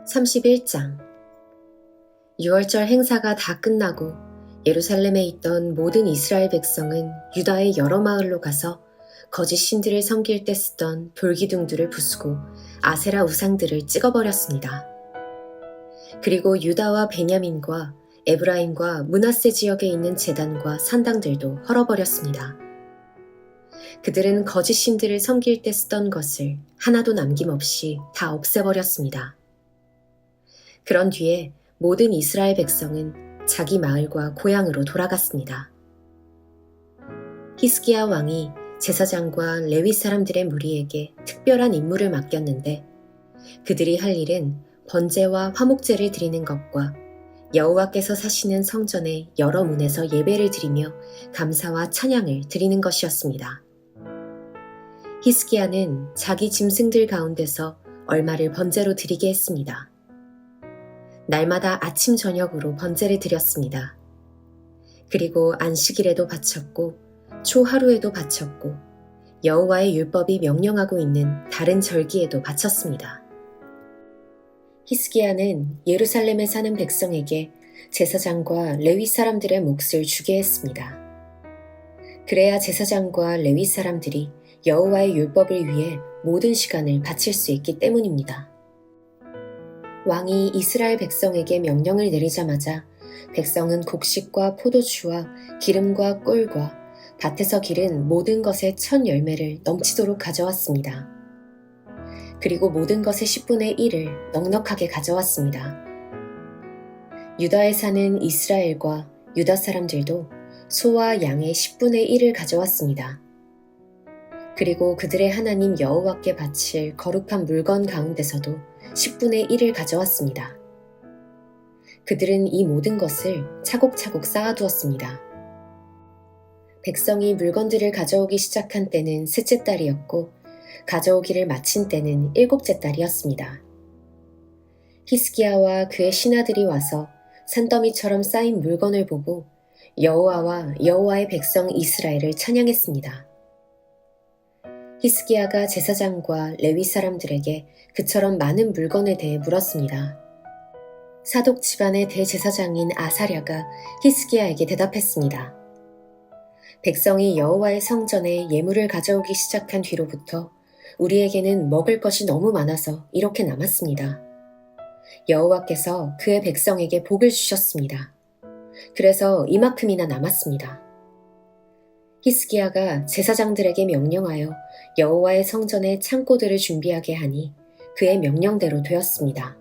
31장. 6월절 행사가 다 끝나고 예루살렘에 있던 모든 이스라엘 백성은 유다의 여러 마을로 가서 거짓 신들을 섬길 때 쓰던 돌기둥들을 부수고 아세라 우상들을 찍어버렸습니다. 그리고 유다와 베냐민과 에브라임과 므낫세 지역에 있는 제단과 산당들도 헐어버렸습니다. 그들은 거짓 신들을 섬길 때 쓰던 것을 하나도 남김없이 다 없애버렸습니다. 그런 뒤에 모든 이스라엘 백성은 자기 마을과 고향으로 돌아갔습니다. 히스기야 왕이 제사장과 레위 사람들의 무리에게 특별한 임무를 맡겼는데 그들이 할 일은 번제와 화목제를 드리는 것과 여호와께서 사시는 성전의 여러 문에서 예배를 드리며 감사와 찬양을 드리는 것이었습니다. 히스기야는 자기 짐승들 가운데서 얼마를 번제로 드리게 했습니다. 날마다 아침 저녁으로 번제를 드렸습니다. 그리고 안식일에도 바쳤고 초하루에도 바쳤고 여호와의 율법이 명령하고 있는 다른 절기에도 바쳤습니다. 히스기야는 예루살렘에 사는 백성에게 제사장과 레위 사람들의 몫을 주게 했습니다. 그래야 제사장과 레위 사람들이 여호와의 율법을 위해 모든 시간을 바칠 수 있기 때문입니다. 왕이 이스라엘 백성에게 명령을 내리자마자 백성은 곡식과 포도주와 기름과 꿀과 밭에서 기른 모든 것의 첫 열매를 넘치도록 가져왔습니다. 그리고 모든 것의 10분의 1을 넉넉하게 가져왔습니다. 유다에 사는 이스라엘과 유다 사람들도 소와 양의 10분의 1을 가져왔습니다. 그리고 그들의 하나님 여호와께 바칠 거룩한 물건 가운데서도 10분의 1을 가져왔습니다. 그들은 이 모든 것을 차곡차곡 쌓아두었습니다. 백성이 물건들을 가져오기 시작한 때는 셋째 달이었고 가져오기를 마친 때는 일곱째 달이었습니다. 히스기야와 그의 신하들이 와서 산더미처럼 쌓인 물건을 보고 여호와와 여호와의 백성 이스라엘을 찬양했습니다. 히스기야가 제사장과 레위 사람들에게 그처럼 많은 물건에 대해 물었습니다. 사독 집안의 대제사장인 아사랴가 히스기야에게 대답했습니다. 백성이 여호와의 성전에 예물을 가져오기 시작한 뒤로부터 우리에게는 먹을 것이 너무 많아서 이렇게 남았습니다. 여호와께서 그의 백성에게 복을 주셨습니다. 그래서 이만큼이나 남았습니다. 히스기야가 제사장들에게 명령하여 여호와의 성전에 창고들을 준비하게 하니 그의 명령대로 되었습니다.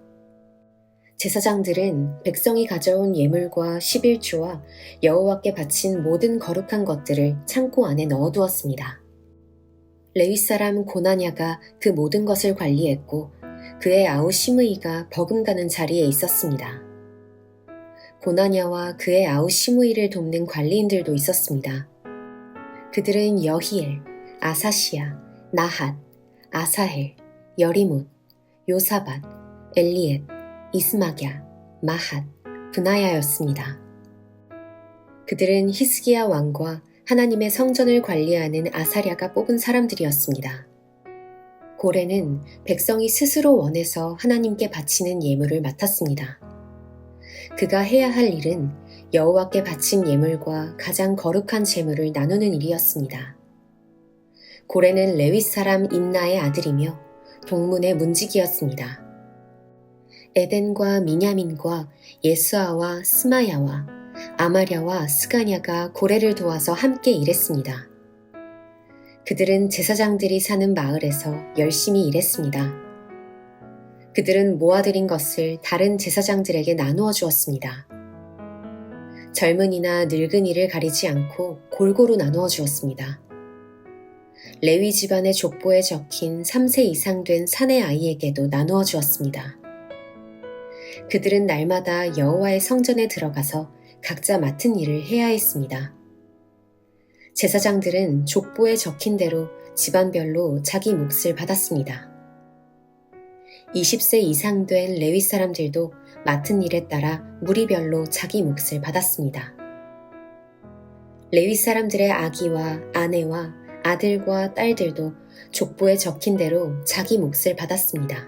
제사장들은 백성이 가져온 예물과 11조와 여호와께 바친 모든 거룩한 것들을 창고 안에 넣어두었습니다. 레위 사람 고나냐가 그 모든 것을 관리했고 그의 아우 시므이가 버금가는 자리에 있었습니다. 고나냐와 그의 아우 시므이를 돕는 관리인들도 있었습니다. 그들은 여히엘, 아사시야, 나핫, 아사헬, 여리뭇, 요사밧, 엘리엣, 이스마랴, 마핫, 브나야였습니다. 그들은 히스기야 왕과 하나님의 성전을 관리하는 아사랴가 뽑은 사람들이었습니다. 고레는 백성이 스스로 원해서 하나님께 바치는 예물을 맡았습니다. 그가 해야 할 일은 여호와께 바친 예물과 가장 거룩한 제물을 나누는 일이었습니다. 고레는 레위 사람 임나의 아들이며 동문의 문지기였습니다. 에덴과 미냐민과 예수아와 스마야와 아마랴와 스가냐가 고레를 도와서 함께 일했습니다. 그들은 제사장들이 사는 마을에서 열심히 일했습니다. 그들은 모아들인 것을 다른 제사장들에게 나누어 주었습니다. 젊은이나 늙은이를 가리지 않고 골고루 나누어 주었습니다. 레위 집안의 족보에 적힌 3세 이상 된 사내 아이에게도 나누어 주었습니다. 그들은 날마다 여호와의 성전에 들어가서 각자 맡은 일을 해야 했습니다. 제사장들은 족보에 적힌 대로 집안별로 자기 몫을 받았습니다. 20세 이상 된 레위 사람들도 맡은 일에 따라 무리별로 자기 몫을 받았습니다. 레위 사람들의 아기와 아내와 아들과 딸들도 족보에 적힌 대로 자기 몫을 받았습니다.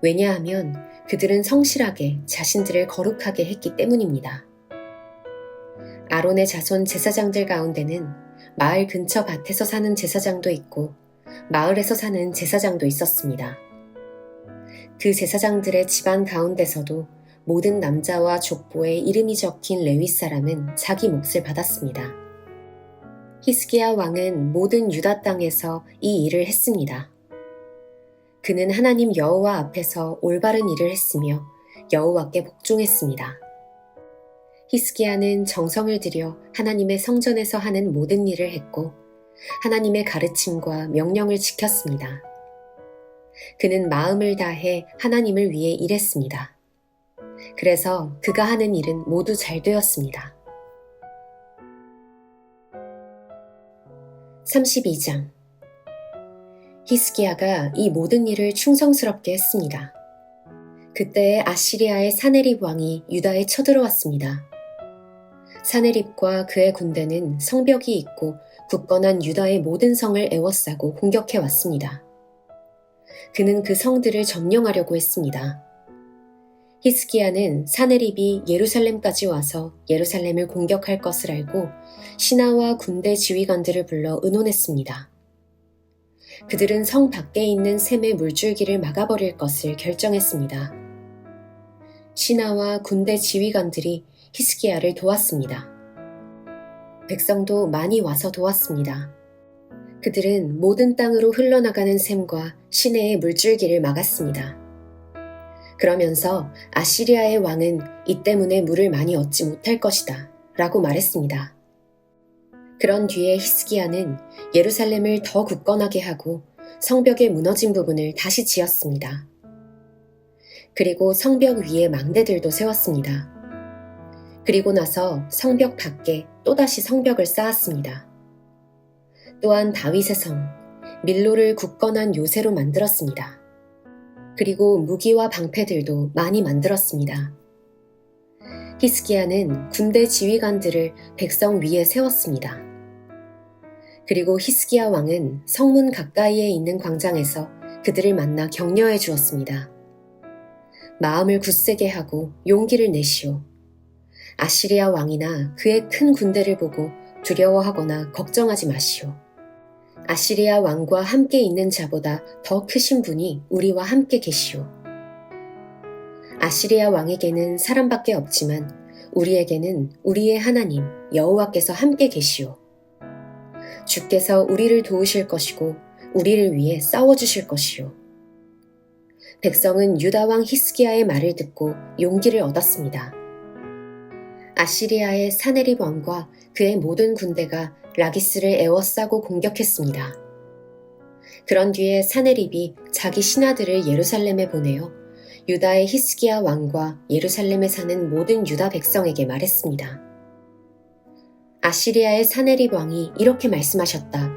왜냐하면 그들은 성실하게 자신들을 거룩하게 했기 때문입니다. 아론의 자손 제사장들 가운데는 마을 근처 밭에서 사는 제사장도 있고 마을에서 사는 제사장도 있었습니다. 그 제사장들의 집안 가운데서도 모든 남자와 족보에 이름이 적힌 레위 사람은 자기 몫을 받았습니다. 히스기야 왕은 모든 유다 땅에서 이 일을 했습니다. 그는 하나님 여호와 앞에서 올바른 일을 했으며 여호와께 복종했습니다. 히스기야는 정성을 들여 하나님의 성전에서 하는 모든 일을 했고 하나님의 가르침과 명령을 지켰습니다. 그는 마음을 다해 하나님을 위해 일했습니다. 그래서 그가 하는 일은 모두 잘 되었습니다. 32장 히스기야가 이 모든 일을 충성스럽게 했습니다. 그때 아시리아의 사네립 왕이 유다에 쳐들어왔습니다. 사네립과 그의 군대는 성벽이 있고 굳건한 유다의 모든 성을 에워싸고 공격해 왔습니다. 그는 그 성들을 점령하려고 했습니다. 히스기야는 사네립이 예루살렘까지 와서 예루살렘을 공격할 것을 알고 신하와 군대 지휘관들을 불러 의논했습니다. 그들은 성 밖에 있는 샘의 물줄기를 막아버릴 것을 결정했습니다. 신하와 군대 지휘관들이 히스기야를 도왔습니다. 백성도 많이 와서 도왔습니다. 그들은 모든 땅으로 흘러나가는 샘과 시내의 물줄기를 막았습니다. 그러면서 아시리아의 왕은 이 때문에 물을 많이 얻지 못할 것이다 라고 말했습니다. 그런 뒤에 히스기야는 예루살렘을 더 굳건하게 하고 성벽의 무너진 부분을 다시 지었습니다. 그리고 성벽 위에 망대들도 세웠습니다. 그리고 나서 성벽 밖에 또다시 성벽을 쌓았습니다. 또한 다윗의 성, 밀로를 굳건한 요새로 만들었습니다. 그리고 무기와 방패들도 많이 만들었습니다. 히스기야는 군대 지휘관들을 백성 위에 세웠습니다. 그리고 히스기야 왕은 성문 가까이에 있는 광장에서 그들을 만나 격려해 주었습니다. 마음을 굳세게 하고 용기를 내시오. 아시리아 왕이나 그의 큰 군대를 보고 두려워하거나 걱정하지 마시오. 아시리아 왕과 함께 있는 자보다 더 크신 분이 우리와 함께 계시오. 아시리아 왕에게는 사람밖에 없지만 우리에게는 우리의 하나님 여호와께서 함께 계시오. 주께서 우리를 도우실 것이고 우리를 위해 싸워주실 것이오. 백성은 유다 왕 히스기야의 말을 듣고 용기를 얻었습니다. 아시리아의 사네립 왕과 그의 모든 군대가 라기스를 에워싸고 공격했습니다. 그런 뒤에 사네립이 자기 신하들을 예루살렘에 보내어 유다의 히스기야 왕과 예루살렘에 사는 모든 유다 백성에게 말했습니다. 아시리아의 사네립 왕이 이렇게 말씀하셨다.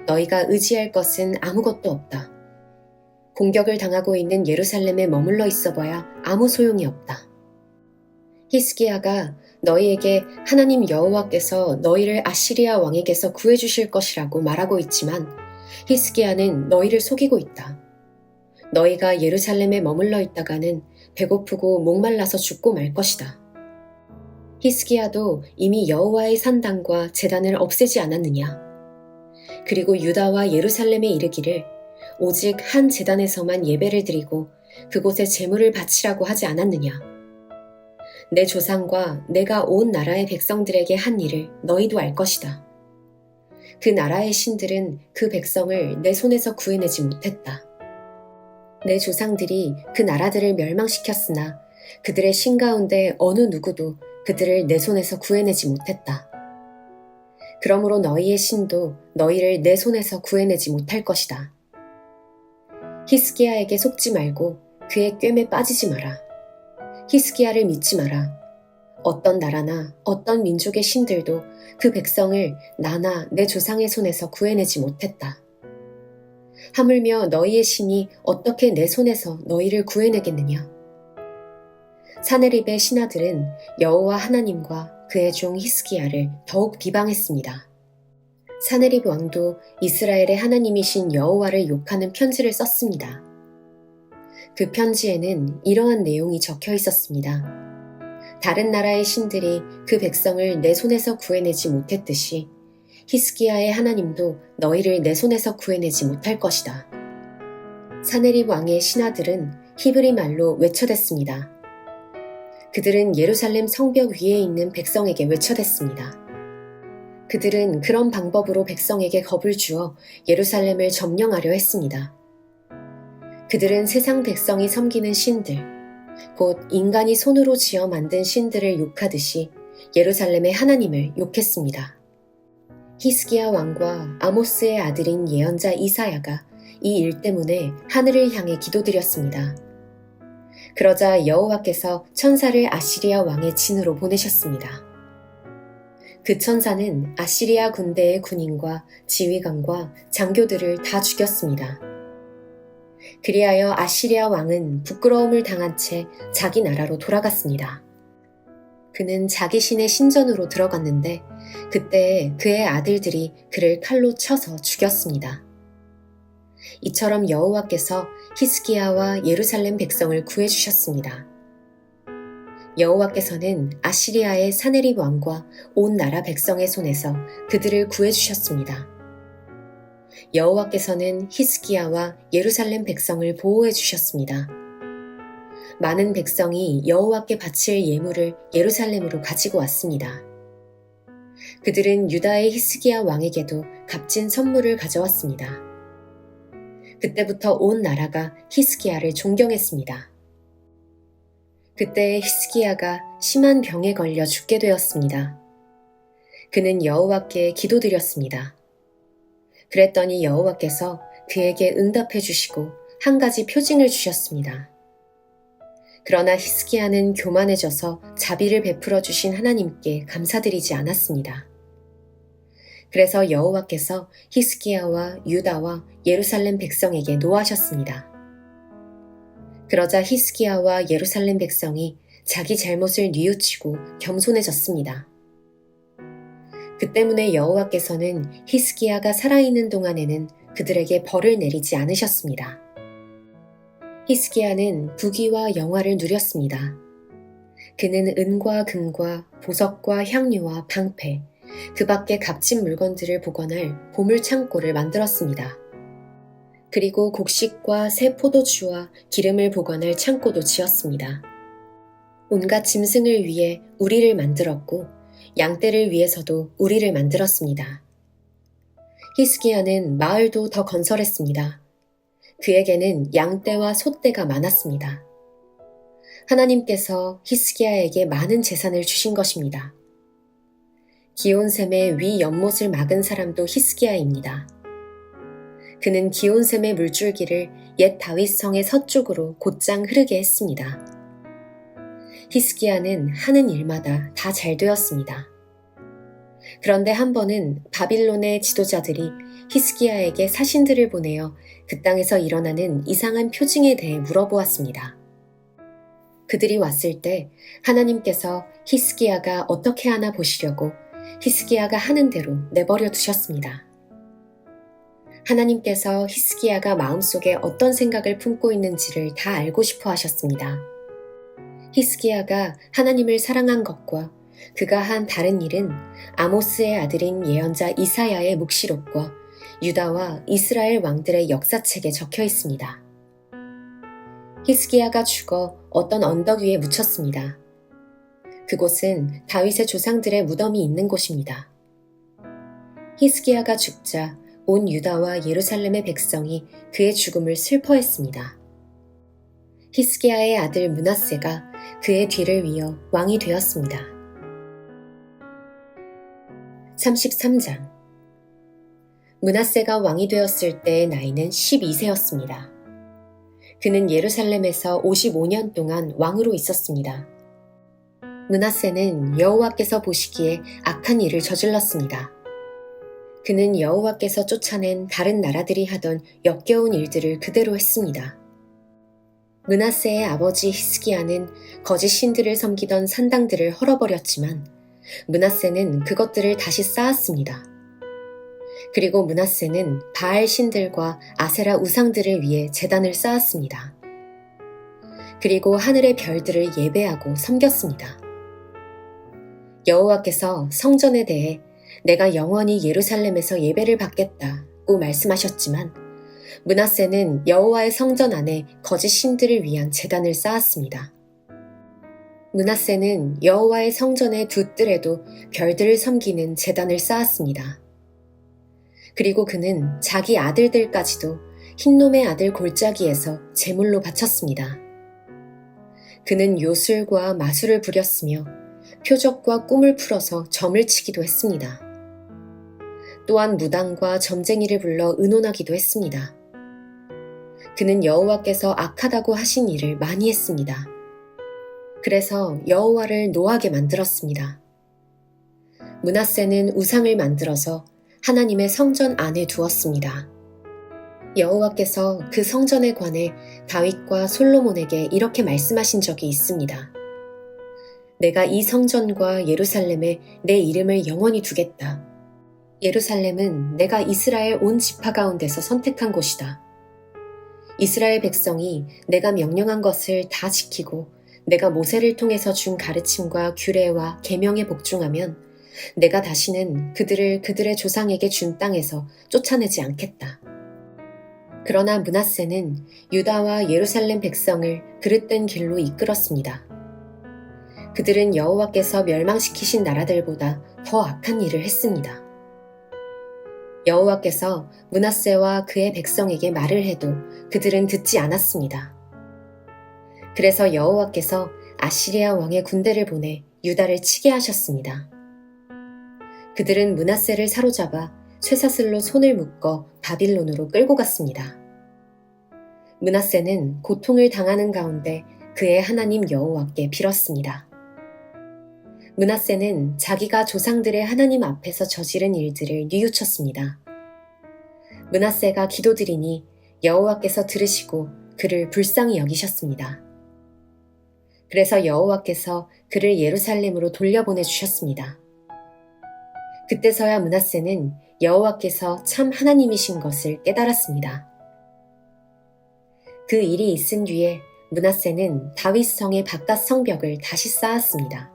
너희가 의지할 것은 아무것도 없다. 공격을 당하고 있는 예루살렘에 머물러 있어봐야 아무 소용이 없다. 히스기야가 너희에게 하나님 여호와께서 너희를 아시리아 왕에게서 구해주실 것이라고 말하고 있지만 히스기야는 너희를 속이고 있다. 너희가 예루살렘에 머물러 있다가는 배고프고 목말라서 죽고 말 것이다. 히스기야도 이미 여호와의 산당과 제단을 없애지 않았느냐? 그리고 유다와 예루살렘에 이르기를 오직 한 제단에서만 예배를 드리고 그곳에 제물을 바치라고 하지 않았느냐? 내 조상과 내가 온 나라의 백성들에게 한 일을 너희도 알 것이다. 그 나라의 신들은 그 백성을 내 손에서 구해내지 못했다. 내 조상들이 그 나라들을 멸망시켰으나 그들의 신 가운데 어느 누구도 그들을 내 손에서 구해내지 못했다. 그러므로 너희의 신도 너희를 내 손에서 구해내지 못할 것이다. 히스기야에게 속지 말고 그의 꿰매 빠지지 마라. 히스기야를 믿지 마라. 어떤 나라나 어떤 민족의 신들도 그 백성을 나나 내 조상의 손에서 구해내지 못했다. 하물며 너희의 신이 어떻게 내 손에서 너희를 구해내겠느냐? 사네립의 신하들은 여호와 하나님과 그의 종 히스기야를 더욱 비방했습니다. 사네립 왕도 이스라엘의 하나님이신 여호와를 욕하는 편지를 썼습니다. 그 편지에는 이러한 내용이 적혀 있었습니다. 다른 나라의 신들이 그 백성을 내 손에서 구해내지 못했듯이 히스기야의 하나님도 너희를 내 손에서 구해내지 못할 것이다. 사네립 왕의 신하들은 히브리 말로 외쳐댔습니다. 그들은 예루살렘 성벽 위에 있는 백성에게 외쳐댔습니다. 그들은 그런 방법으로 백성에게 겁을 주어 예루살렘을 점령하려 했습니다. 그들은 세상 백성이 섬기는 신들, 곧 인간이 손으로 지어 만든 신들을 욕하듯이 예루살렘의 하나님을 욕했습니다. 히스기야 왕과 아모스의 아들인 예언자 이사야가 이 일 때문에 하늘을 향해 기도드렸습니다. 그러자 여호와께서 천사를 아시리아 왕의 진으로 보내셨습니다. 그 천사는 아시리아 군대의 군인과 지휘관과 장교들을 다 죽였습니다. 그리하여 아시리아 왕은 부끄러움을 당한 채 자기 나라로 돌아갔습니다. 그는 자기 신의 신전으로 들어갔는데 그때 그의 아들들이 그를 칼로 쳐서 죽였습니다. 이처럼 여호와께서 히스기야와 예루살렘 백성을 구해주셨습니다. 여호와께서는 아시리아의 사네립 왕과 온 나라 백성의 손에서 그들을 구해주셨습니다. 여호와께서는 히스기야와 예루살렘 백성을 보호해 주셨습니다. 많은 백성이 여호와께 바칠 예물을 예루살렘으로 가지고 왔습니다. 그들은 유다의 히스기야 왕에게도 값진 선물을 가져왔습니다. 그때부터 온 나라가 히스기야를 존경했습니다. 그때 히스기야가 심한 병에 걸려 죽게 되었습니다. 그는 여호와께 기도드렸습니다. 그랬더니 여호와께서 그에게 응답해 주시고 한 가지 표징을 주셨습니다. 그러나 히스기야는 교만해져서 자비를 베풀어 주신 하나님께 감사드리지 않았습니다. 그래서 여호와께서 히스기야와 유다와 예루살렘 백성에게 노하셨습니다. 그러자 히스기야와 예루살렘 백성이 자기 잘못을 뉘우치고 겸손해졌습니다. 그 때문에 여호와께서는 히스기야가 살아있는 동안에는 그들에게 벌을 내리지 않으셨습니다. 히스기야는 부귀와 영화를 누렸습니다. 그는 은과 금과 보석과 향료와 방패, 그 밖에 값진 물건들을 보관할 보물 창고를 만들었습니다. 그리고 곡식과 새 포도주와 기름을 보관할 창고도 지었습니다. 온갖 짐승을 위해 우리를 만들었고 양떼를 위해서도 우리를 만들었습니다. 히스기야는 마을도 더 건설했습니다. 그에게는 양떼와 소떼가 많았습니다. 하나님께서 히스기야에게 많은 재산을 주신 것입니다. 기온샘의 위 연못을 막은 사람도 히스기야입니다. 그는 기온샘의 물줄기를 옛 다윗성의 서쪽으로 곧장 흐르게 했습니다. 히스기야는 하는 일마다 다 잘 되었습니다. 그런데 한 번은 바빌론의 지도자들이 히스기야에게 사신들을 보내어 그 땅에서 일어나는 이상한 표징에 대해 물어보았습니다. 그들이 왔을 때 하나님께서 히스기야가 어떻게 하나 보시려고 히스기야가 하는 대로 내버려 두셨습니다. 하나님께서 히스기야가 마음속에 어떤 생각을 품고 있는지를 다 알고 싶어 하셨습니다. 히스기야가 하나님을 사랑한 것과 그가 한 다른 일은 아모스의 아들인 예언자 이사야의 묵시록과 유다와 이스라엘 왕들의 역사책에 적혀 있습니다. 히스기야가 죽어 어떤 언덕 위에 묻혔습니다. 그곳은 다윗의 조상들의 무덤이 있는 곳입니다. 히스기야가 죽자 온 유다와 예루살렘의 백성이 그의 죽음을 슬퍼했습니다. 히스기야의 아들 므낫세가 그의 뒤를 이어 왕이 되었습니다. 33장 므낫세가 왕이 되었을 때의 나이는 12세였습니다. 그는 예루살렘에서 55년 동안 왕으로 있었습니다. 므낫세는 여호와께서 보시기에 악한 일을 저질렀습니다. 그는 여호와께서 쫓아낸 다른 나라들이 하던 역겨운 일들을 그대로 했습니다. 므낫세의 아버지 히스기야는 거짓 신들을 섬기던 산당들을 헐어버렸지만 므낫세는 그것들을 다시 쌓았습니다. 그리고 므낫세는 바알 신들과 아세라 우상들을 위해 제단을 쌓았습니다. 그리고 하늘의 별들을 예배하고 섬겼습니다. 여호와께서 성전에 대해 내가 영원히 예루살렘에서 예배를 받겠다고 말씀하셨지만 므낫세는 여호와의 성전 안에 거짓 신들을 위한 제단을 쌓았습니다. 므낫세는 여호와의 성전의 두 뜰에도 별들을 섬기는 제단을 쌓았습니다. 그리고 그는 자기 아들들까지도 흰놈의 아들 골짜기에서 제물로 바쳤습니다. 그는 요술과 마술을 부렸으며 표적과 꿈을 풀어서 점을 치기도 했습니다. 또한 무당과 점쟁이를 불러 의논하기도 했습니다. 그는 여호와께서 악하다고 하신 일을 많이 했습니다. 그래서 여호와를 노하게 만들었습니다. 므낫세는 우상을 만들어서 하나님의 성전 안에 두었습니다. 여호와께서 그 성전에 관해 다윗과 솔로몬에게 이렇게 말씀하신 적이 있습니다. 내가 이 성전과 예루살렘에 내 이름을 영원히 두겠다. 예루살렘은 내가 이스라엘 온 지파 가운데서 선택한 곳이다. 이스라엘 백성이 내가 명령한 것을 다 지키고 내가 모세를 통해서 준 가르침과 규례와 계명에 복종하면 내가 다시는 그들을 그들의 조상에게 준 땅에서 쫓아내지 않겠다. 그러나 므낫세는 유다와 예루살렘 백성을 그릇된 길로 이끌었습니다. 그들은 여호와께서 멸망시키신 나라들보다 더 악한 일을 했습니다. 여호와께서 므낫세와 그의 백성에게 말을 해도 그들은 듣지 않았습니다. 그래서 여호와께서 아시리아 왕의 군대를 보내 유다를 치게 하셨습니다. 그들은 므낫세를 사로잡아 쇠사슬로 손을 묶어 바빌론으로 끌고 갔습니다. 므낫세는 고통을 당하는 가운데 그의 하나님 여호와께 빌었습니다. 므낫세는 자기가 조상들의 하나님 앞에서 저지른 일들을 뉘우쳤습니다. 므낫세가 기도드리니 여호와께서 들으시고 그를 불쌍히 여기셨습니다. 그래서 여호와께서 그를 예루살렘으로 돌려보내 주셨습니다. 그때서야 므낫세는 여호와께서 참 하나님이신 것을 깨달았습니다. 그 일이 있은 뒤에 므낫세는 다윗 성의 바깥 성벽을 다시 쌓았습니다.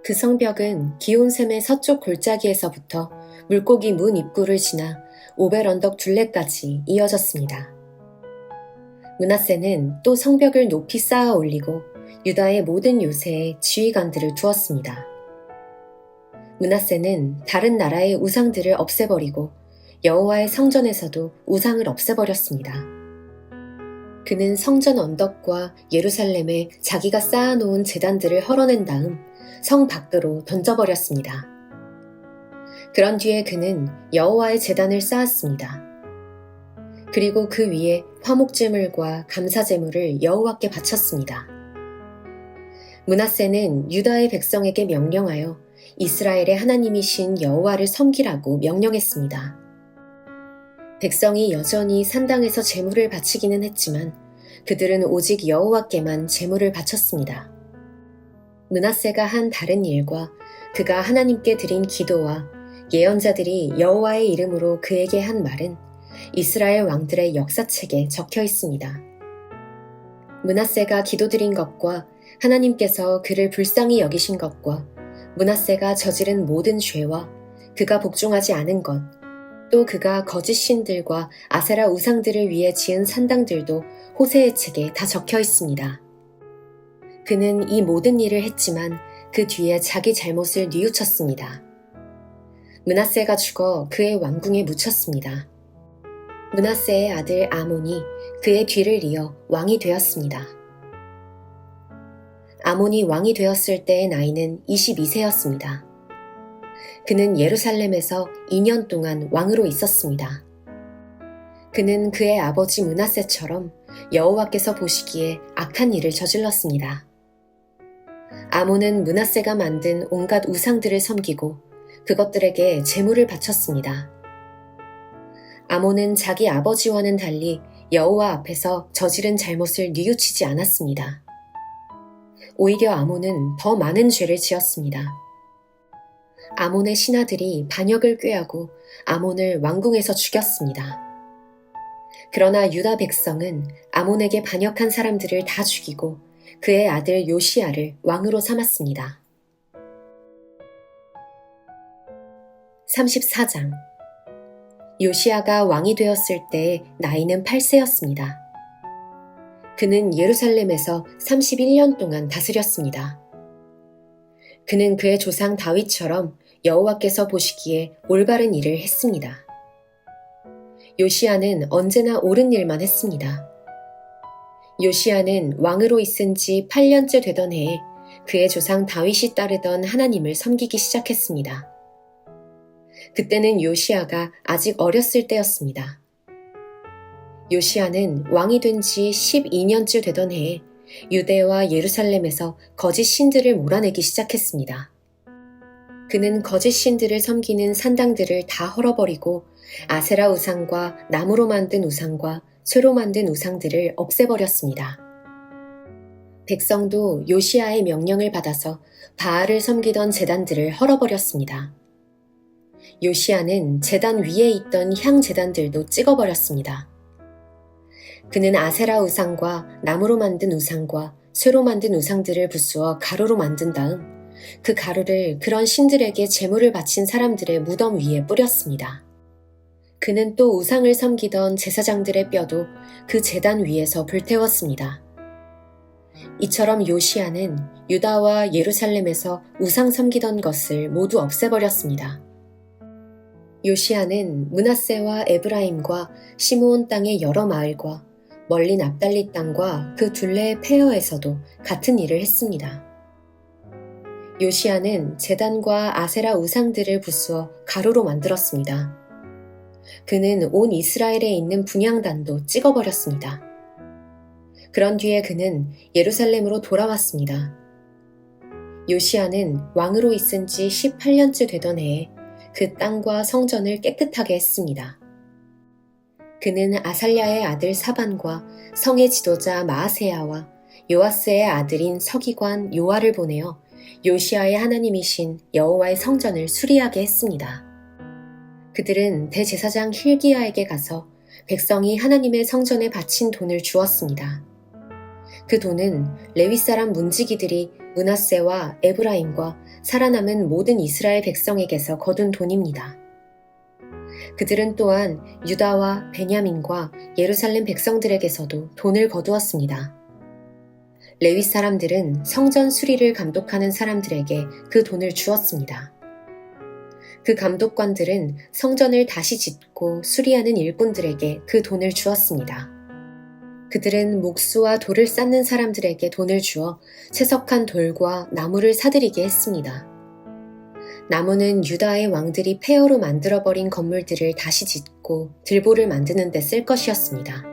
그 성벽은 기온샘의 서쪽 골짜기에서부터 물고기 문 입구를 지나 오벨 언덕 둘레까지 이어졌습니다. 므낫세는 또 성벽을 높이 쌓아 올리고 유다의 모든 요새에 지휘관들을 두었습니다. 므낫세는 다른 나라의 우상들을 없애버리고 여호와의 성전에서도 우상을 없애버렸습니다. 그는 성전 언덕과 예루살렘에 자기가 쌓아놓은 제단들을 헐어낸 다음 성 밖으로 던져버렸습니다. 그런 뒤에 그는 여호와의 제단을 쌓았습니다. 그리고 그 위에 화목제물과 감사제물을 여호와께 바쳤습니다. 므낫세는 유다의 백성에게 명령하여 이스라엘의 하나님이신 여호와를 섬기라고 명령했습니다. 백성이 여전히 산당에서 제물을 바치기는 했지만 그들은 오직 여호와께만 제물을 바쳤습니다. 므낫세가 한 다른 일과 그가 하나님께 드린 기도와 예언자들이 여호와의 이름으로 그에게 한 말은 이스라엘 왕들의 역사책에 적혀 있습니다. 므낫세가 기도드린 것과 하나님께서 그를 불쌍히 여기신 것과 므낫세가 저지른 모든 죄와 그가 복종하지 않은 것, 또 그가 거짓 신들과 아세라 우상들을 위해 지은 산당들도 호세의 책에 다 적혀 있습니다. 그는 이 모든 일을 했지만 그 뒤에 자기 잘못을 뉘우쳤습니다. 므낫세가 죽어 그의 왕궁에 묻혔습니다. 므낫세의 아들 아몬이 그의 뒤를 이어 왕이 되었습니다. 아몬이 왕이 되었을 때의 나이는 22세였습니다. 그는 예루살렘에서 2년 동안 왕으로 있었습니다. 그는 그의 아버지 므낫세처럼 여호와께서 보시기에 악한 일을 저질렀습니다. 아몬은 므낫세가 만든 온갖 우상들을 섬기고 그것들에게 제물을 바쳤습니다. 아몬은 자기 아버지와는 달리 여호와 앞에서 저지른 잘못을 뉘우치지 않았습니다. 오히려 아몬은 더 많은 죄를 지었습니다. 아몬의 신하들이 반역을 꾀하고 아몬을 왕궁에서 죽였습니다. 그러나 유다 백성은 아몬에게 반역한 사람들을 다 죽이고 그의 아들 요시야를 왕으로 삼았습니다. 34장. 요시야가 왕이 되었을 때 나이는 8세였습니다. 그는 예루살렘에서 31년 동안 다스렸습니다. 그는 그의 조상 다윗처럼 여호와께서 보시기에 올바른 일을 했습니다. 요시야는 언제나 옳은 일만 했습니다. 요시야는 왕으로 있은 지 8년째 되던 해에 그의 조상 다윗이 따르던 하나님을 섬기기 시작했습니다. 그때는 요시야가 아직 어렸을 때였습니다. 요시야는 왕이 된 지 12년째 되던 해에 유대와 예루살렘에서 거짓 신들을 몰아내기 시작했습니다. 그는 거짓 신들을 섬기는 산당들을 다 헐어버리고 아세라 우상과 나무로 만든 우상과 쇠로 만든 우상들을 없애버렸습니다. 백성도 요시야의 명령을 받아서 바알을 섬기던 제단들을 헐어버렸습니다. 요시야는 제단 위에 있던 향 제단들도 찍어버렸습니다. 그는 아세라 우상과 나무로 만든 우상과 쇠로 만든 우상들을 부수어 가루로 만든 다음 그 가루를 그런 신들에게 제물을 바친 사람들의 무덤 위에 뿌렸습니다. 그는 또 우상을 섬기던 제사장들의 뼈도 그 제단 위에서 불태웠습니다. 이처럼 요시야는 유다와 예루살렘에서 우상 섬기던 것을 모두 없애버렸습니다. 요시야는 므낫세와 에브라임과 시므온 땅의 여러 마을과 멀리 납달리 땅과 그 둘레의 페어에서도 같은 일을 했습니다. 요시야는 제단과 아세라 우상들을 부수어 가루로 만들었습니다. 그는 온 이스라엘에 있는 분향단도 찍어버렸습니다. 그런 뒤에 그는 예루살렘으로 돌아왔습니다. 요시야는 왕으로 있은 지 18년째 되던 해에 그 땅과 성전을 깨끗하게 했습니다. 그는 아살랴의 아들 사반과 성의 지도자 마아세야와 요아스의 아들인 서기관 요아를 보내어 요시야의 하나님이신 여호와의 성전을 수리하게 했습니다. 그들은 대제사장 힐기야에게 가서 백성이 하나님의 성전에 바친 돈을 주었습니다. 그 돈은 레위 사람 문지기들이 므낫세와 에브라임과 살아남은 모든 이스라엘 백성에게서 거둔 돈입니다. 그들은 또한 유다와 베냐민과 예루살렘 백성들에게서도 돈을 거두었습니다. 레위 사람들은 성전 수리를 감독하는 사람들에게 그 돈을 주었습니다. 그 감독관들은 성전을 다시 짓고 수리하는 일꾼들에게 그 돈을 주었습니다. 그들은 목수와 돌을 쌓는 사람들에게 돈을 주어 채석한 돌과 나무를 사들이게 했습니다. 나무는 유다의 왕들이 폐허로 만들어버린 건물들을 다시 짓고 들보를 만드는 데 쓸 것이었습니다.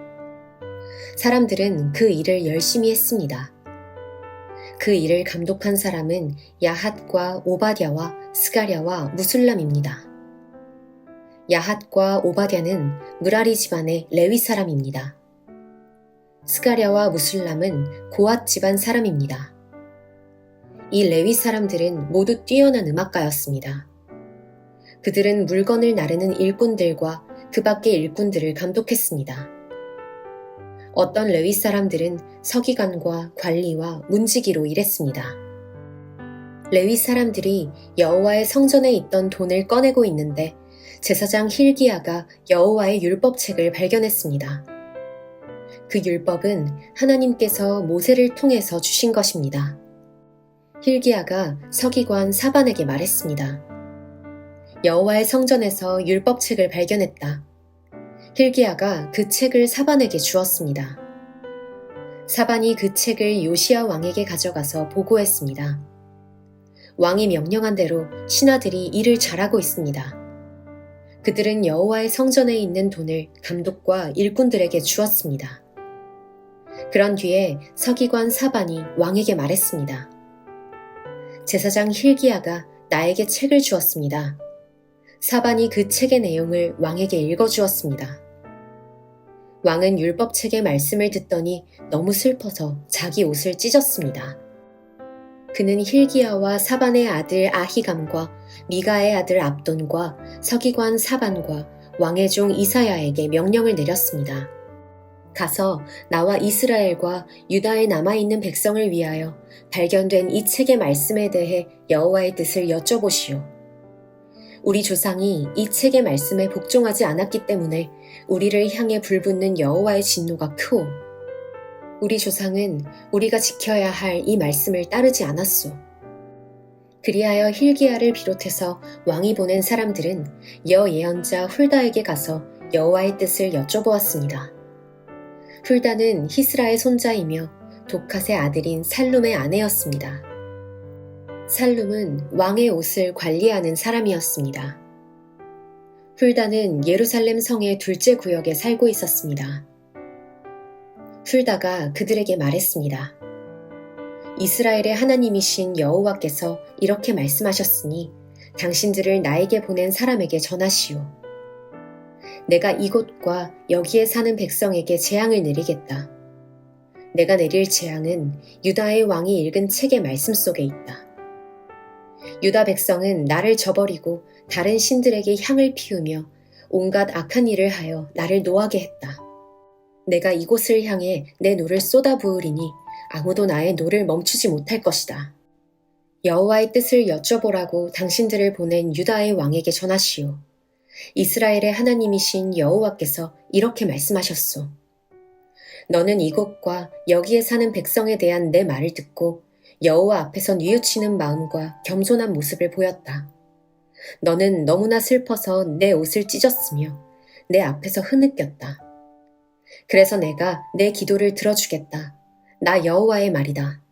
사람들은 그 일을 열심히 했습니다. 그 일을 감독한 사람은 야핫과 오바댜와 스가랴와 무술람입니다. 야핫과 오바댜는 므라리 집안의 레위 사람입니다. 스가랴와 무술람은 고앗 집안 사람입니다. 이 레위 사람들은 모두 뛰어난 음악가였습니다. 그들은 물건을 나르는 일꾼들과 그 밖의 일꾼들을 감독했습니다. 어떤 레위 사람들은 서기관과 관리와 문지기로 일했습니다. 레위 사람들이 여호와의 성전에 있던 돈을 꺼내고 있는데 제사장 힐기야가 여호와의 율법책을 발견했습니다. 그 율법은 하나님께서 모세를 통해서 주신 것입니다. 힐기야가 서기관 사반에게 말했습니다. 여호와의 성전에서 율법책을 발견했다. 힐기야가 그 책을 사반에게 주었습니다. 사반이 그 책을 요시야 왕에게 가져가서 보고했습니다. 왕이 명령한 대로 신하들이 일을 잘하고 있습니다. 그들은 여호와의 성전에 있는 돈을 감독과 일꾼들에게 주었습니다. 그런 뒤에 서기관 사반이 왕에게 말했습니다. 제사장 힐기야가 나에게 책을 주었습니다. 사반이 그 책의 내용을 왕에게 읽어주었습니다. 왕은 율법책의 말씀을 듣더니 너무 슬퍼서 자기 옷을 찢었습니다. 그는 힐기야와 사반의 아들 아히감과 미가의 아들 압돈과 서기관 사반과 왕의 종 이사야에게 명령을 내렸습니다. 가서 나와 이스라엘과 유다에 남아있는 백성을 위하여 발견된 이 책의 말씀에 대해 여호와의 뜻을 여쭤보시오. 우리 조상이 이 책의 말씀에 복종하지 않았기 때문에 우리를 향해 불붙는 여호와의 진노가 크오. 우리 조상은 우리가 지켜야 할 이 말씀을 따르지 않았소. 그리하여 hil기야를 비롯해서 왕이 보낸 사람들은 여예언자 훌다에게 가서 여호와의 뜻을 여쭤보았습니다. 훌다는 히스라의 손자이며 도캇의 아들인 살룸의 아내였습니다. 살룸은 왕의 옷을 관리하는 사람이었습니다. 훌다는 예루살렘 성의 둘째 구역에 살고 있었습니다. 훌다가 그들에게 말했습니다. 이스라엘의 하나님이신 여호와께서 이렇게 말씀하셨으니 당신들을 나에게 보낸 사람에게 전하시오. 내가 이곳과 여기에 사는 백성에게 재앙을 내리겠다. 내가 내릴 재앙은 유다의 왕이 읽은 책의 말씀 속에 있다. 유다 백성은 나를 저버리고 다른 신들에게 향을 피우며 온갖 악한 일을 하여 나를 노하게 했다. 내가 이곳을 향해 내 노를 쏟아 부으리니 아무도 나의 노를 멈추지 못할 것이다. 여호와의 뜻을 여쭤보라고 당신들을 보낸 유다의 왕에게 전하시오. 이스라엘의 하나님이신 여호와께서 이렇게 말씀하셨소. 너는 이곳과 여기에 사는 백성에 대한 내 말을 듣고 여호와 앞에서 뉘우치는 마음과 겸손한 모습을 보였다. 너는 너무나 슬퍼서 내 옷을 찢었으며 내 앞에서 흐느꼈다. 그래서 내가 내 기도를 들어주겠다. 나 여호와의 말이다.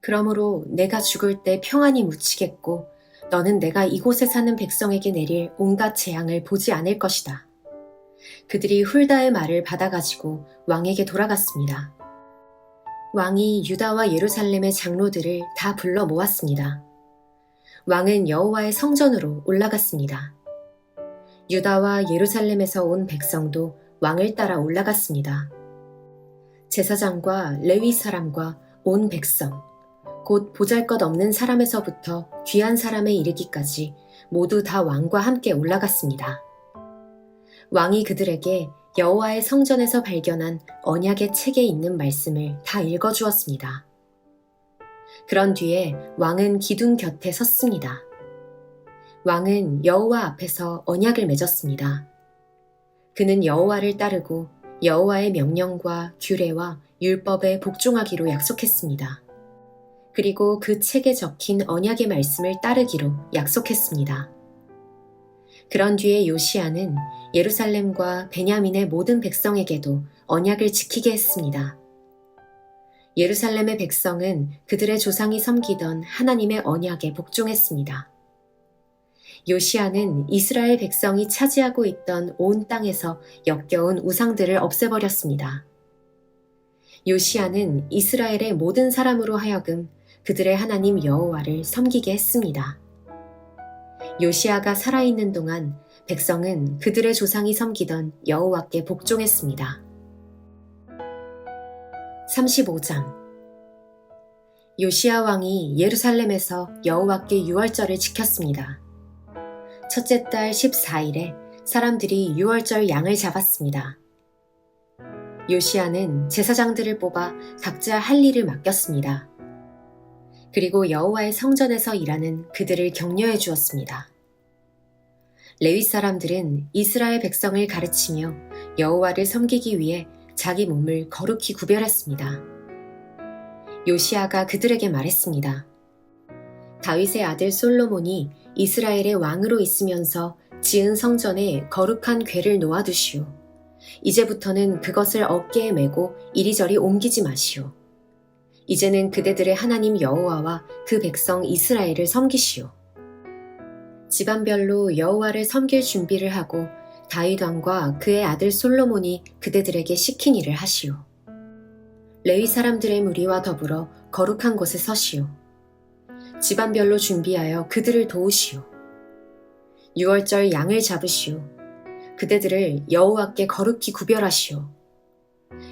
그러므로 내가 죽을 때 평안히 묻히겠고 너는 내가 이곳에 사는 백성에게 내릴 온갖 재앙을 보지 않을 것이다. 그들이 훌다의 말을 받아가지고 왕에게 돌아갔습니다. 왕이 유다와 예루살렘의 장로들을 다 불러 모았습니다. 왕은 여호와의 성전으로 올라갔습니다. 유다와 예루살렘에서 온 백성도 왕을 따라 올라갔습니다. 제사장과 레위 사람과 온 백성, 곧 보잘것없는 사람에서부터 귀한 사람에 이르기까지 모두 다 왕과 함께 올라갔습니다. 왕이 그들에게 여호와의 성전에서 발견한 언약의 책에 있는 말씀을 다 읽어주었습니다. 그런 뒤에 왕은 기둥 곁에 섰습니다. 왕은 여호와 앞에서 언약을 맺었습니다. 그는 여호와를 따르고 여호와의 명령과 규례와 율법에 복종하기로 약속했습니다. 그리고 그 책에 적힌 언약의 말씀을 따르기로 약속했습니다. 그런 뒤에 요시야는 예루살렘과 베냐민의 모든 백성에게도 언약을 지키게 했습니다. 예루살렘의 백성은 그들의 조상이 섬기던 하나님의 언약에 복종했습니다. 요시야는 이스라엘 백성이 차지하고 있던 온 땅에서 역겨운 우상들을 없애버렸습니다. 요시야는 이스라엘의 모든 사람으로 하여금 그들의 하나님 여호와를 섬기게 했습니다. 요시야가 살아있는 동안 백성은 그들의 조상이 섬기던 여호와께 복종했습니다. 35장 요시야 왕이 예루살렘에서 여호와께 유월절을 지켰습니다. 첫째 달 14일에 사람들이 유월절 양을 잡았습니다. 요시야는 제사장들을 뽑아 각자 할 일을 맡겼습니다. 그리고 여호와의 성전에서 일하는 그들을 격려해 주었습니다. 레위 사람들은 이스라엘 백성을 가르치며 여호와를 섬기기 위해 자기 몸을 거룩히 구별했습니다. 요시야가 그들에게 말했습니다. 다윗의 아들 솔로몬이 이스라엘의 왕으로 있으면서 지은 성전에 거룩한 궤를 놓아두시오. 이제부터는 그것을 어깨에 메고 이리저리 옮기지 마시오. 이제는 그대들의 하나님 여호와와 그 백성 이스라엘을 섬기시오. 집안별로 여호와를 섬길 준비를 하고 다윗 왕과 그의 아들 솔로몬이 그대들에게 시킨 일을 하시오. 레위 사람들의 무리와 더불어 거룩한 곳에 서시오. 집안별로 준비하여 그들을 도우시오. 유월절 양을 잡으시오. 그대들을 여호와께 거룩히 구별하시오.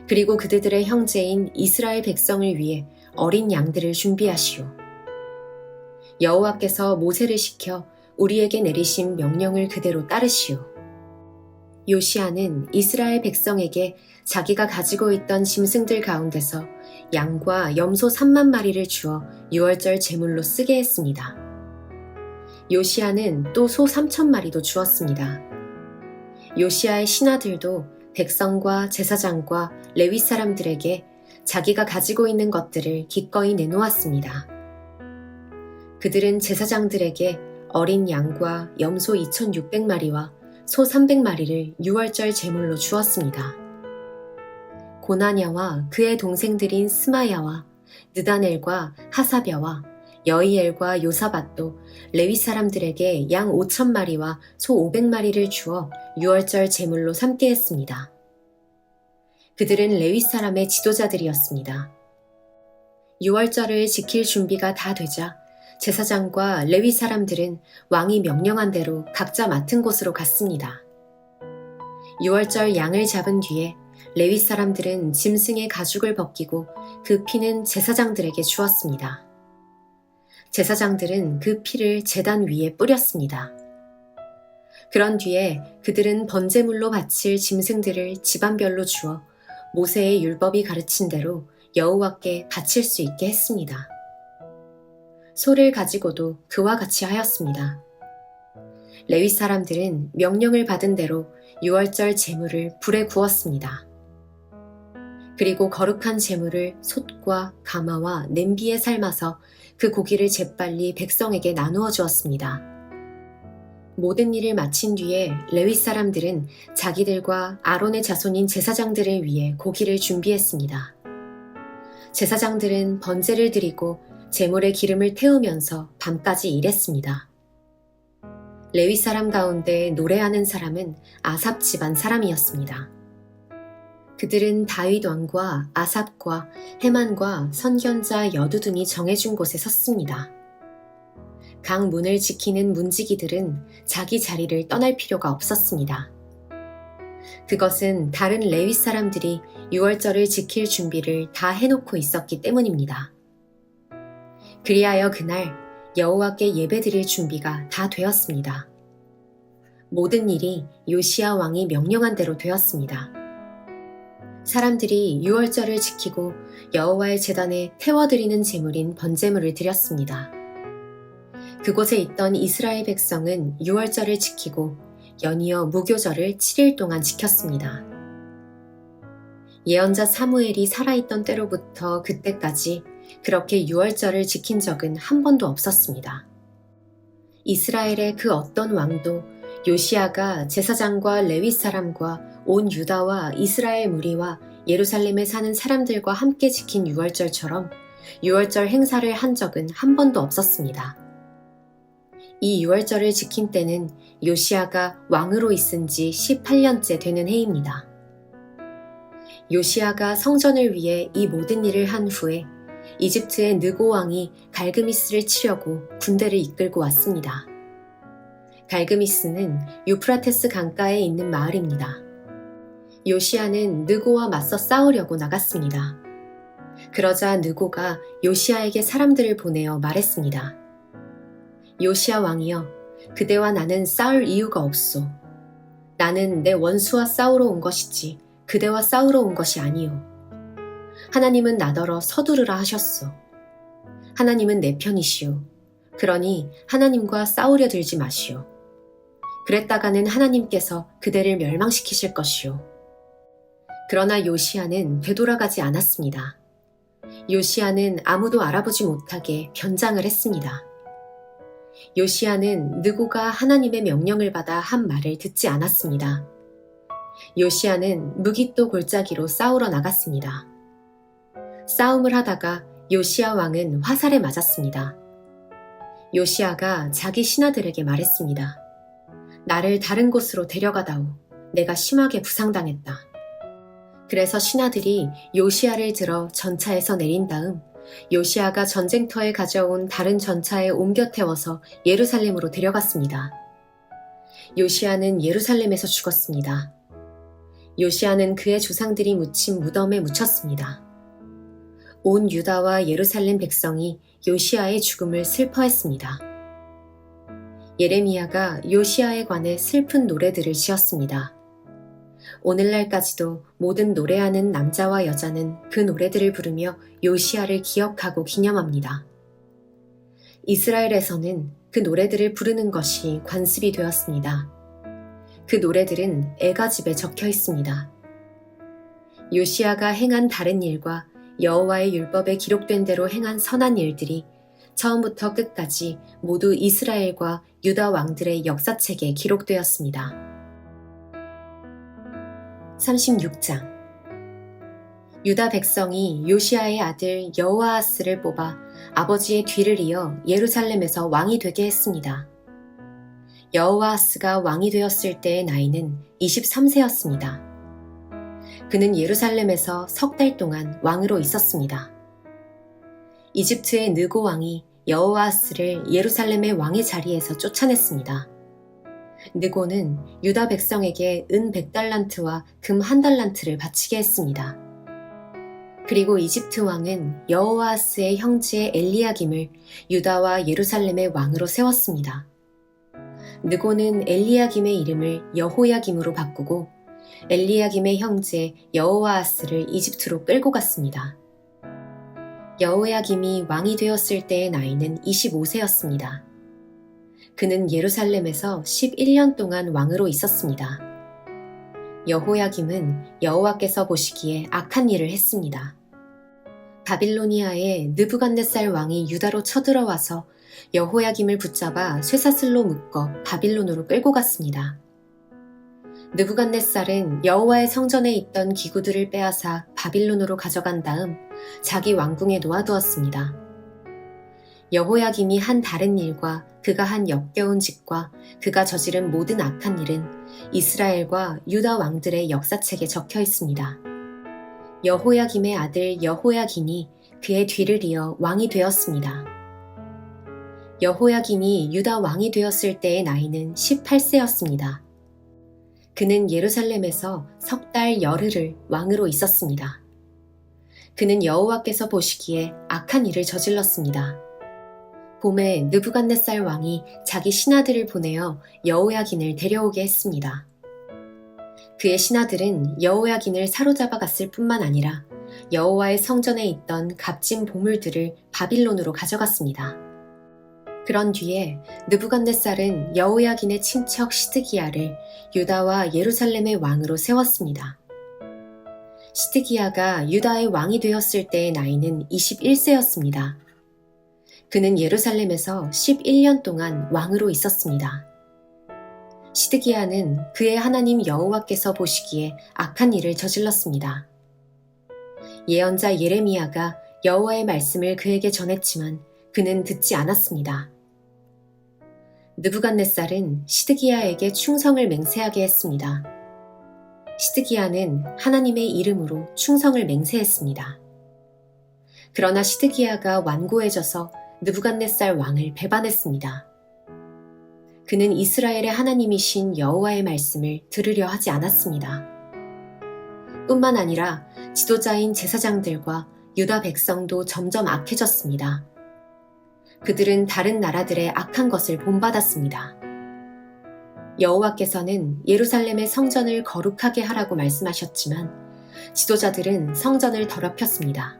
그리고 그대들의 형제인 이스라엘 백성을 위해 어린 양들을 준비하시오. 여호와께서 모세를 시켜 우리에게 내리신 명령을 그대로 따르시오. 요시아는 이스라엘 백성에게 자기가 가지고 있던 짐승들 가운데서 양과 염소 3만 마리를 주어 유월절 제물로 쓰게 했습니다. 요시아는 또 소 3천 마리도 주었습니다. 요시아의 신하들도 백성과 제사장과 레위 사람들에게 자기가 가지고 있는 것들을 기꺼이 내놓았습니다. 그들은 제사장들에게 어린 양과 염소 2,600마리와 소 300마리를 유월절 제물로 주었습니다. 고나냐와 그의 동생들인 스마야와 느다넬과 하사벼와 여이엘과 요사밧도 레위 사람들에게 양 5,000마리와 소 500마리를 주어 유월절 제물로 삼게 했습니다. 그들은 레위 사람의 지도자들이었습니다. 유월절을 지킬 준비가 다 되자 제사장과 레위 사람들은 왕이 명령한 대로 각자 맡은 곳으로 갔습니다. 유월절 양을 잡은 뒤에 레위 사람들은 짐승의 가죽을 벗기고 그 피는 제사장들에게 주었습니다. 제사장들은 그 피를 제단 위에 뿌렸습니다. 그런 뒤에 그들은 번제물로 바칠 짐승들을 집안별로 주어 모세의 율법이 가르친 대로 여호와께 바칠 수 있게 했습니다. 소를 가지고도 그와 같이 하였습니다. 레위 사람들은 명령을 받은 대로 유월절 제물을 불에 구웠습니다. 그리고 거룩한 제물을 솥과 가마와 냄비에 삶아서 그 고기를 재빨리 백성에게 나누어 주었습니다. 모든 일을 마친 뒤에 레위 사람들은 자기들과 아론의 자손인 제사장들을 위해 고기를 준비했습니다. 제사장들은 번제를 드리고 제물에 기름을 태우면서 밤까지 일했습니다. 레위 사람 가운데 노래하는 사람은 아삽 집안 사람이었습니다. 그들은 다윗 왕과 아삽과 헤만과 선견자 여두둔이 정해준 곳에 섰습니다. 각 문을 지키는 문지기들은 자기 자리를 떠날 필요가 없었습니다. 그것은 다른 레위 사람들이 유월절을 지킬 준비를 다 해놓고 있었기 때문입니다. 그리하여 그날 여호와께 예배드릴 준비가 다 되었습니다. 모든 일이 요시야 왕이 명령한 대로 되었습니다. 사람들이 유월절을 지키고 여호와의 제단에 태워드리는 제물인 번제물을 드렸습니다. 그곳에 있던 이스라엘 백성은 유월절을 지키고 연이어 무교절을 7일 동안 지켰습니다. 예언자 사무엘이 살아있던 때로부터 그때까지 그렇게 유월절을 지킨 적은 한 번도 없었습니다. 이스라엘의 그 어떤 왕도 요시아가 제사장과 레위 사람과 온 유다와 이스라엘 무리와 예루살렘에 사는 사람들과 함께 지킨 유월절처럼 유월절 행사를 한 적은 한 번도 없었습니다. 이 유월절을 지킨 때는 요시아가 왕으로 있은 지 18년째 되는 해입니다. 요시아가 성전을 위해 이 모든 일을 한 후에 이집트의 느고 왕이 갈그미스를 치려고 군대를 이끌고 왔습니다. 갈그미스는 유프라테스 강가에 있는 마을입니다. 요시아는 느고와 맞서 싸우려고 나갔습니다. 그러자 느고가 요시아에게 사람들을 보내어 말했습니다. 요시아 왕이여, 그대와 나는 싸울 이유가 없소. 나는 내 원수와 싸우러 온 것이지 그대와 싸우러 온 것이 아니오. 하나님은 나더러 서두르라 하셨소. 하나님은 내 편이시오. 그러니 하나님과 싸우려 들지 마시오. 그랬다가는 하나님께서 그대를 멸망시키실 것이오. 그러나 요시아는 되돌아가지 않았습니다. 요시아는 아무도 알아보지 못하게 변장을 했습니다. 요시아는 느고가 하나님의 명령을 받아 한 말을 듣지 않았습니다. 요시아는 무깃도 골짜기로 싸우러 나갔습니다. 싸움을 하다가 요시아 왕은 화살에 맞았습니다. 요시아가 자기 신하들에게 말했습니다. 나를 다른 곳으로 데려가다오. 내가 심하게 부상당했다. 그래서 신하들이 요시아를 들어 전차에서 내린 다음 요시아가 전쟁터에 가져온 다른 전차에 옮겨 태워서 예루살렘으로 데려갔습니다. 요시아는 예루살렘에서 죽었습니다. 요시아는 그의 조상들이 묻힌 무덤에 묻혔습니다. 온 유다와 예루살렘 백성이 요시아의 죽음을 슬퍼했습니다. 예레미야가 요시아에 관해 슬픈 노래들을 지었습니다. 오늘날까지도 모든 노래하는 남자와 여자는 그 노래들을 부르며 요시야를 기억하고 기념합니다. 이스라엘에서는 그 노래들을 부르는 것이 관습이 되었습니다. 그 노래들은 애가집에 적혀 있습니다. 요시야가 행한 다른 일과 여호와의 율법에 기록된 대로 행한 선한 일들이 처음부터 끝까지 모두 이스라엘과 유다 왕들의 역사책에 기록되었습니다. 36장 유다 백성이 요시야의 아들 여호아하스를 뽑아 아버지의 뒤를 이어 예루살렘에서 왕이 되게 했습니다. 여호아하스가 왕이 되었을 때의 나이는 23세였습니다. 그는 예루살렘에서 석 달 동안 왕으로 있었습니다. 이집트의 느고 왕이 여호아하스를 예루살렘의 왕의 자리에서 쫓아냈습니다. 느고는 유다 백성에게 은 100달란트와 금 1달란트를 바치게 했습니다. 그리고 이집트 왕은 여호아하스의 형제 엘리야김을 유다와 예루살렘의 왕으로 세웠습니다. 느고는 엘리야김의 이름을 여호야김으로 바꾸고 엘리야김의 형제 여호아하스를 이집트로 끌고 갔습니다. 여호야김이 왕이 되었을 때의 나이는 25세였습니다. 그는 예루살렘에서 11년 동안 왕으로 있었습니다. 여호야김은 여호와께서 보시기에 악한 일을 했습니다. 바빌로니아의 느부갓네살 왕이 유다로 쳐들어와서 여호야김을 붙잡아 쇠사슬로 묶어 바빌론으로 끌고 갔습니다. 느부갓네살은 여호와의 성전에 있던 기구들을 빼앗아 바빌론으로 가져간 다음 자기 왕궁에 놓아두었습니다. 여호야김이 한 다른 일과 그가 한 역겨운 짓과 그가 저지른 모든 악한 일은 이스라엘과 유다 왕들의 역사책에 적혀 있습니다. 여호야김의 아들 여호야긴이 그의 뒤를 이어 왕이 되었습니다. 여호야긴이 유다 왕이 되었을 때의 나이는 18세였습니다. 그는 예루살렘에서 석 달 열흘을 왕으로 있었습니다. 그는 여호와께서 보시기에 악한 일을 저질렀습니다. 봄에 느부갓네살 왕이 자기 신하들을 보내어 여호야긴을 데려오게 했습니다. 그의 신하들은 여호야긴을 사로잡아 갔을 뿐만 아니라 여호와의 성전에 있던 값진 보물들을 바빌론으로 가져갔습니다. 그런 뒤에 느부갓네살은 여호야긴의 친척 시드기야를 유다와 예루살렘의 왕으로 세웠습니다. 시드기야가 유다의 왕이 되었을 때의 나이는 21세였습니다. 그는 예루살렘에서 11년 동안 왕으로 있었습니다. 시드기야는 그의 하나님 여호와께서 보시기에 악한 일을 저질렀습니다. 예언자 예레미야가 여호와의 말씀을 그에게 전했지만 그는 듣지 않았습니다. 느부갓네살은 시드기야에게 충성을 맹세하게 했습니다. 시드기야는 하나님의 이름으로 충성을 맹세했습니다. 그러나 시드기야가 완고해져서 느부갓네살 왕을 배반했습니다. 그는 이스라엘의 하나님이신 여호와의 말씀을 들으려 하지 않았습니다. 뿐만 아니라 지도자인 제사장들과 유다 백성도 점점 악해졌습니다. 그들은 다른 나라들의 악한 것을 본받았습니다. 여호와께서는 예루살렘의 성전을 거룩하게 하라고 말씀하셨지만 지도자들은 성전을 더럽혔습니다.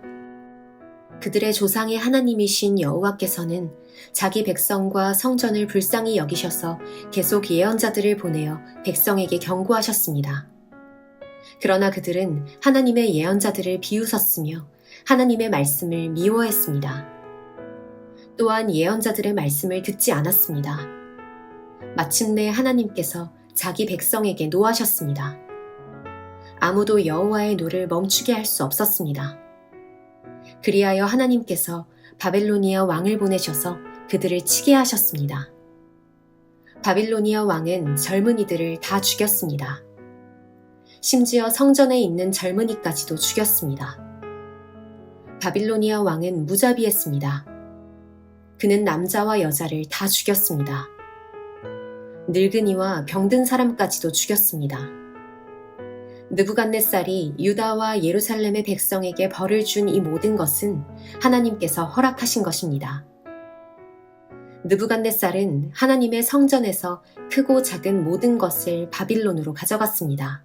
그들의 조상의 하나님이신 여호와께서는 자기 백성과 성전을 불쌍히 여기셔서 계속 예언자들을 보내어 백성에게 경고하셨습니다. 그러나 그들은 하나님의 예언자들을 비웃었으며 하나님의 말씀을 미워했습니다. 또한 예언자들의 말씀을 듣지 않았습니다. 마침내 하나님께서 자기 백성에게 노하셨습니다. 아무도 여호와의 노를 멈추게 할 수 없었습니다. 그리하여 하나님께서 바벨로니아 왕을 보내셔서 그들을 치게 하셨습니다. 바빌로니아 왕은 젊은이들을 다 죽였습니다. 심지어 성전에 있는 젊은이까지도 죽였습니다. 바빌로니아 왕은 무자비했습니다. 그는 남자와 여자를 다 죽였습니다. 늙은이와 병든 사람까지도 죽였습니다. 느부갓네살이 유다와 예루살렘의 백성에게 벌을 준 이 모든 것은 하나님께서 허락하신 것입니다. 느부갓네살은 하나님의 성전에서 크고 작은 모든 것을 바빌론으로 가져갔습니다.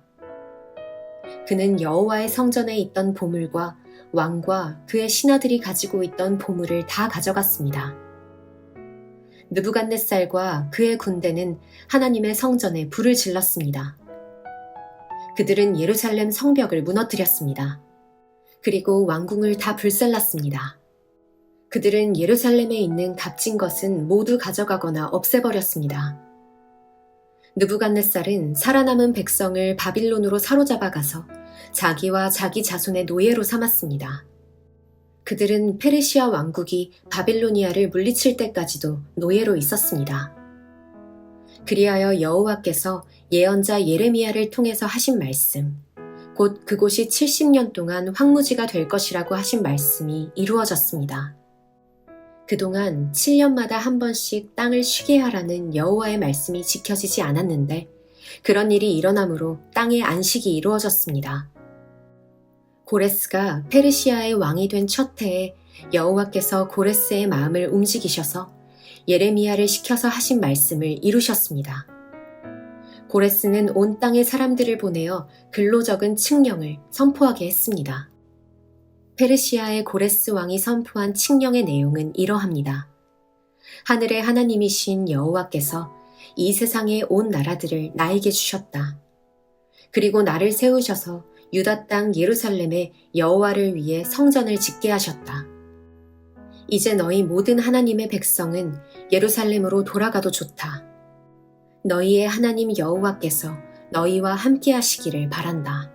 그는 여호와의 성전에 있던 보물과 왕과 그의 신하들이 가지고 있던 보물을 다 가져갔습니다. 느부갓네살과 그의 군대는 하나님의 성전에 불을 질렀습니다. 그들은 예루살렘 성벽을 무너뜨렸습니다. 그리고 왕궁을 다 불살랐습니다. 그들은 예루살렘에 있는 값진 것은 모두 가져가거나 없애버렸습니다. 느부갓네살은 살아남은 백성을 바빌론으로 사로잡아 가서 자기와 자기 자손의 노예로 삼았습니다. 그들은 페르시아 왕국이 바빌로니아를 물리칠 때까지도 노예로 있었습니다. 그리하여 여호와께서 예언자 예레미야를 통해서 하신 말씀, 곧 그곳이 70년 동안 황무지가 될 것이라고 하신 말씀이 이루어졌습니다. 그동안 7년마다 한 번씩 땅을 쉬게 하라는 여호와의 말씀이 지켜지지 않았는데 그런 일이 일어나므로 땅의 안식이 이루어졌습니다. 고레스가 페르시아의 왕이 된 첫 해에 여호와께서 고레스의 마음을 움직이셔서 예레미야를 시켜서 하신 말씀을 이루셨습니다. 고레스는 온 땅의 사람들을 보내어 글로 적은 칙령을 선포하게 했습니다. 페르시아의 고레스 왕이 선포한 칙령의 내용은 이러합니다. 하늘의 하나님이신 여호와께서 이 세상의 온 나라들을 나에게 주셨다. 그리고 나를 세우셔서 유다 땅 예루살렘에 여호와를 위해 성전을 짓게 하셨다. 이제 너희 모든 하나님의 백성은 예루살렘으로 돌아가도 좋다. 너희의 하나님 여호와께서 너희와 함께 하시기를 바란다.